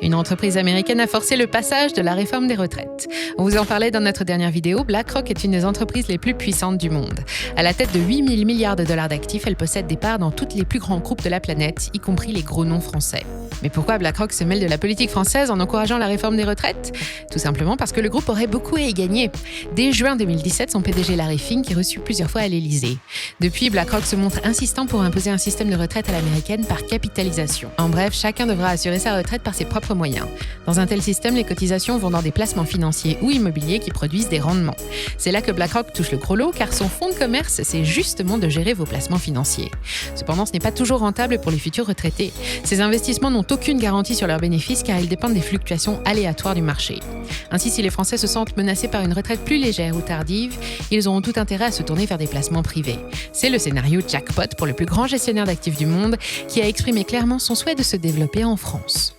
Une entreprise américaine a forcé le passage de la réforme des retraites. On vous en parlait dans notre dernière vidéo, BlackRock est une des entreprises les plus puissantes du monde. À la tête de 8 000 milliards de dollars d'actifs, elle possède des parts dans tous les plus grands groupes de la planète, y compris les gros noms français. Mais pourquoi BlackRock se mêle de la politique française en encourageant la réforme des retraites ? Tout simplement parce que le groupe aurait beaucoup à y gagner. Dès juin 2017, son PDG Larry Fink est reçu plusieurs fois à l'Élysée. Depuis, BlackRock se montre insistant pour imposer un système de retraite à l'américaine par capitalisation. En bref, chacun devra assurer sa retraite par ses propres moyens. Dans un tel système, les cotisations vont dans des placements financiers ou immobiliers qui produisent des rendements. C'est là que BlackRock touche le gros lot, car son fonds de commerce, c'est justement de gérer vos placements financiers. Cependant, ce n'est pas toujours rentable pour les futurs retraités. Ces investissements n'ont aucune garantie sur leurs bénéfices car ils dépendent des fluctuations aléatoires du marché. Ainsi, si les Français se sentent menacés par une retraite plus légère ou tardive, ils auront tout intérêt à se tourner vers des placements privés. C'est le scénario jackpot pour le plus grand gestionnaire d'actifs du monde qui a exprimé clairement son souhait de se développer en France.